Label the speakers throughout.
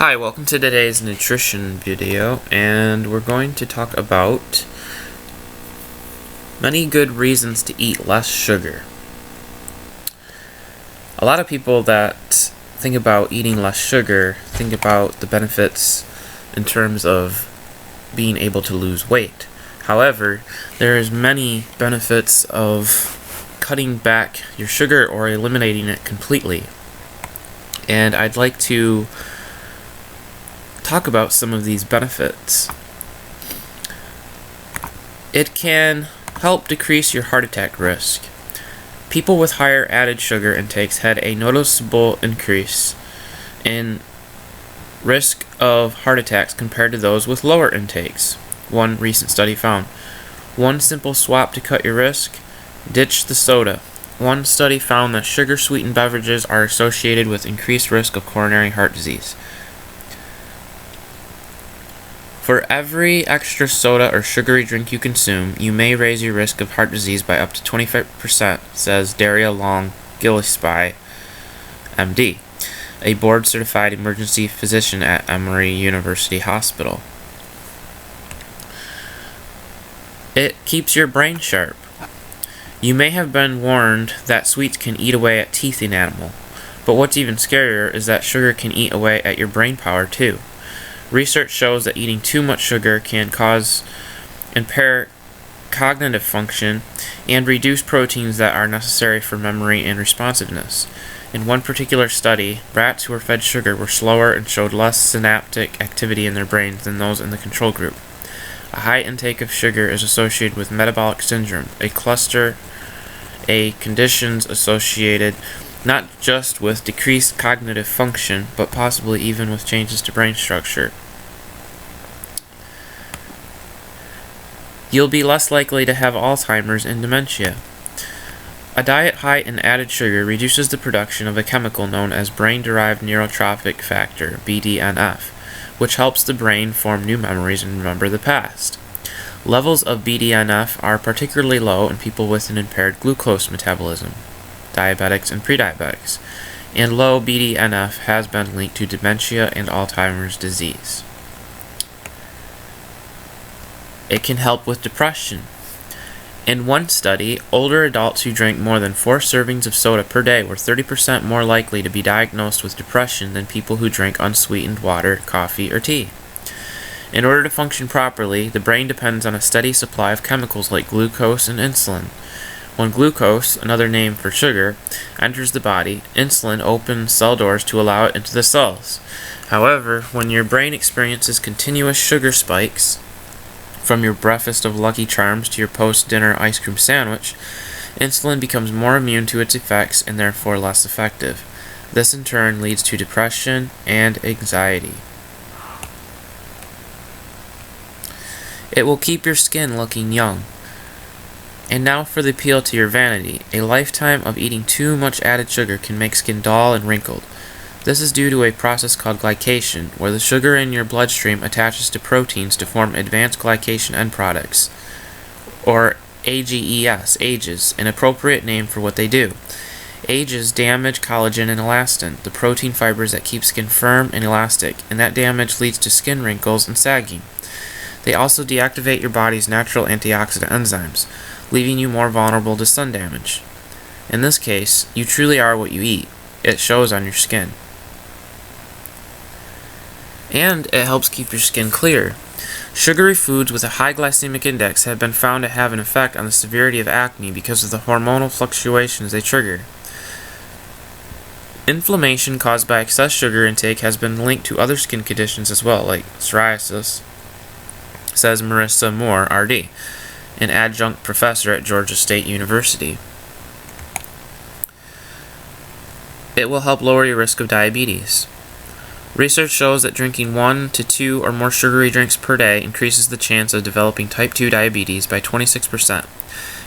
Speaker 1: Hi, welcome to today's nutrition video, and we're going to talk about many good reasons to eat less sugar. A lot of people that think about eating less sugar think about the benefits in terms of being able to lose weight. However, there's many benefits of cutting back your sugar or eliminating it completely. And I'd like to talk about some of these benefits. It can help decrease your heart attack risk. People with higher added sugar intakes had a noticeable increase in risk of heart attacks compared to those with lower intakes, one recent study found. One simple swap to cut your risk: ditch the soda. One study found that sugar-sweetened beverages are associated with increased risk of coronary heart disease. For every extra soda or sugary drink you consume, you may raise your risk of heart disease by up to 25%, says Daria Long-Gillespie, MD, a board-certified emergency physician at Emory University Hospital. It keeps your brain sharp. You may have been warned that sweets can eat away at teeth enamel, but what's even scarier is that sugar can eat away at your brain power too. Research shows that eating too much sugar can impair cognitive function and reduce proteins that are necessary for memory and responsiveness. In one particular study, rats who were fed sugar were slower and showed less synaptic activity in their brains than those in the control group. A high intake of sugar is associated with metabolic syndrome, a conditions associated not just with decreased cognitive function, but possibly even with changes to brain structure. You'll be less likely to have Alzheimer's and dementia. A diet high in added sugar reduces the production of a chemical known as brain-derived neurotrophic factor, BDNF, which helps the brain form new memories and remember the past. Levels of BDNF are particularly low in people with an impaired glucose metabolism, diabetics and prediabetics, and low BDNF has been linked to dementia and Alzheimer's disease. It can help with depression. In one study, older adults who drank more than 4 servings of soda per day were 30% more likely to be diagnosed with depression than people who drank unsweetened water, coffee, or tea. In order to function properly, the brain depends on a steady supply of chemicals like glucose and insulin. When glucose, another name for sugar, enters the body, insulin opens cell doors to allow it into the cells. However, when your brain experiences continuous sugar spikes, from your breakfast of Lucky Charms to your post-dinner ice cream sandwich, insulin becomes more immune to its effects and therefore less effective. This in turn leads to depression and anxiety. It will keep your skin looking young. And now for the appeal to your vanity. A lifetime of eating too much added sugar can make skin dull and wrinkled. This is due to a process called glycation, where the sugar in your bloodstream attaches to proteins to form advanced glycation end products, or AGEs, an appropriate name for what they do. AGEs damage collagen and elastin, the protein fibers that keep skin firm and elastic, and that damage leads to skin wrinkles and sagging. They also deactivate your body's natural antioxidant enzymes, leaving you more vulnerable to sun damage. In this case, you truly are what you eat. It shows on your skin. And it helps keep your skin clear. Sugary foods with a high glycemic index have been found to have an effect on the severity of acne because of the hormonal fluctuations they trigger. Inflammation caused by excess sugar intake has been linked to other skin conditions as well, like psoriasis, says Marissa Moore, RD, an adjunct professor at Georgia State University. It will help lower your risk of diabetes. Research shows that drinking 1 to 2 or more sugary drinks per day increases the chance of developing type 2 diabetes by 26%.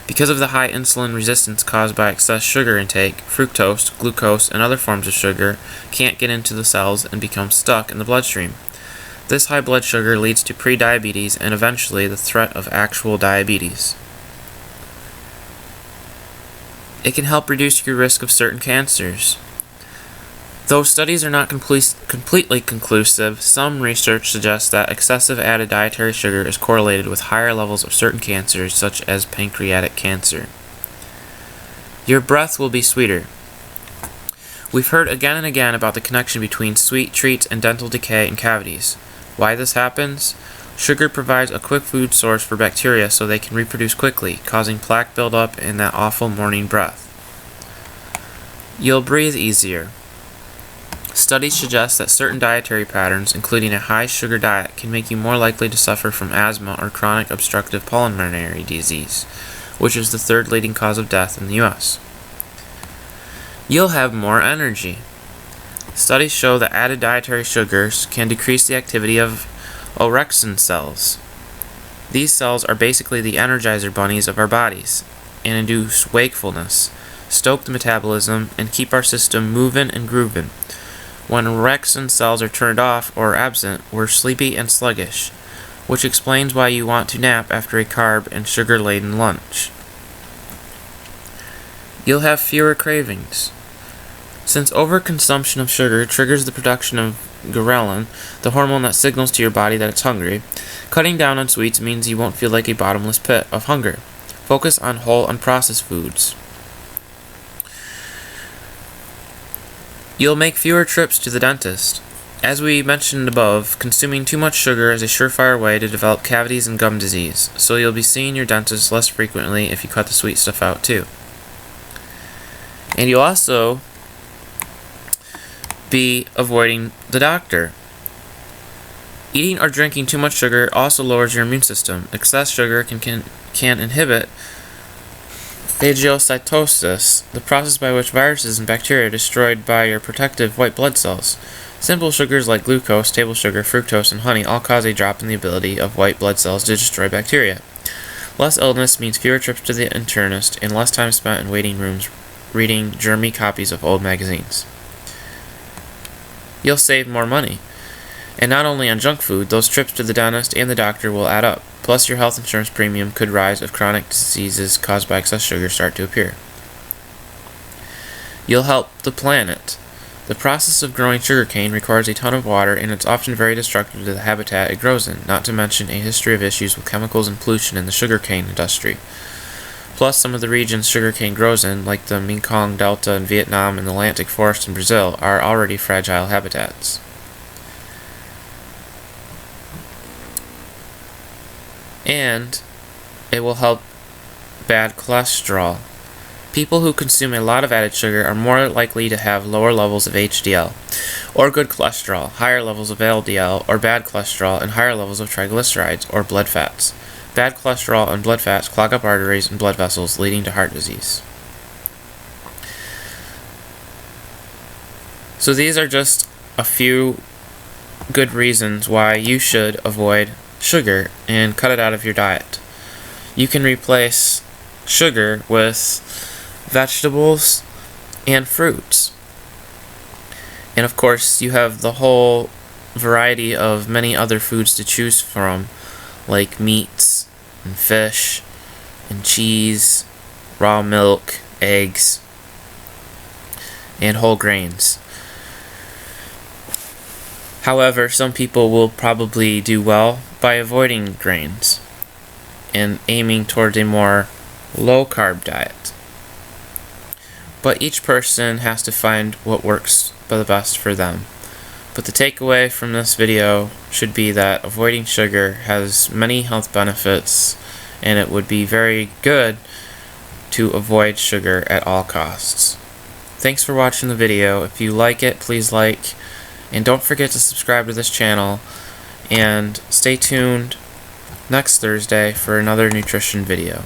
Speaker 1: Because of the high insulin resistance caused by excess sugar intake, fructose, glucose, and other forms of sugar can't get into the cells and become stuck in the bloodstream. This high blood sugar leads to prediabetes and eventually the threat of actual diabetes. It can help reduce your risk of certain cancers. Though studies are not completely conclusive, some research suggests that excessive added dietary sugar is correlated with higher levels of certain cancers, such as pancreatic cancer. Your breath will be sweeter. We've heard again and again about the connection between sweet treats and dental decay and cavities. Why this happens? Sugar provides a quick food source for bacteria so they can reproduce quickly, causing plaque buildup and that awful morning breath. You'll breathe easier. Studies suggest that certain dietary patterns, including a high sugar diet, can make you more likely to suffer from asthma or chronic obstructive pulmonary disease, which is the third leading cause of death in the U.S. You'll have more energy. Studies show that added dietary sugars can decrease the activity of orexin cells. These cells are basically the energizer bunnies of our bodies and induce wakefulness, stoke the metabolism, and keep our system moving and grooving. When orexin cells are turned off or absent, we're sleepy and sluggish, which explains why you want to nap after a carb and sugar-laden lunch. You'll have fewer cravings. Since overconsumption of sugar triggers the production of ghrelin, the hormone that signals to your body that it's hungry, cutting down on sweets means you won't feel like a bottomless pit of hunger. Focus on whole, unprocessed foods. You'll make fewer trips to the dentist. As we mentioned above, consuming too much sugar is a surefire way to develop cavities and gum disease, so you'll be seeing your dentist less frequently if you cut the sweet stuff out too. And you'll also be avoiding the doctor. Eating or drinking too much sugar also lowers your immune system. Excess sugar can inhibit phagocytosis, the process by which viruses and bacteria are destroyed by your protective white blood cells. Simple sugars like glucose, table sugar, fructose, and honey all cause a drop in the ability of white blood cells to destroy bacteria. Less illness means fewer trips to the internist and less time spent in waiting rooms reading germy copies of old magazines. You'll save more money. And not only on junk food, those trips to the dentist and the doctor will add up. Plus, your health insurance premium could rise if chronic diseases caused by excess sugar start to appear. You'll help the planet. The process of growing sugarcane requires a ton of water, and it's often very destructive to the habitat it grows in, not to mention a history of issues with chemicals and pollution in the sugarcane industry. Plus, some of the regions sugarcane grows in, like the Mekong Delta in Vietnam and the Atlantic forest in Brazil, are already fragile habitats. And it will help bad cholesterol. People who consume a lot of added sugar are more likely to have lower levels of HDL, or good cholesterol, higher levels of LDL, or bad cholesterol, and higher levels of triglycerides, or blood fats. Bad cholesterol and blood fats clog up arteries and blood vessels, leading to heart disease. So these are just a few good reasons why you should avoid sugar and cut it out of your diet. You can replace sugar with vegetables and fruits. And of course, you have the whole variety of many other foods to choose from, like meats and fish and cheese, raw milk, eggs, and whole grains. However, some people will probably do well by avoiding grains and aiming towards a more low-carb diet. But each person has to find what works the best for them. But the takeaway from this video should be that avoiding sugar has many health benefits, and it would be very good to avoid sugar at all costs. Thanks for watching the video. If you like it, please like, and don't forget to subscribe to this channel, and stay tuned next Thursday for another nutrition video.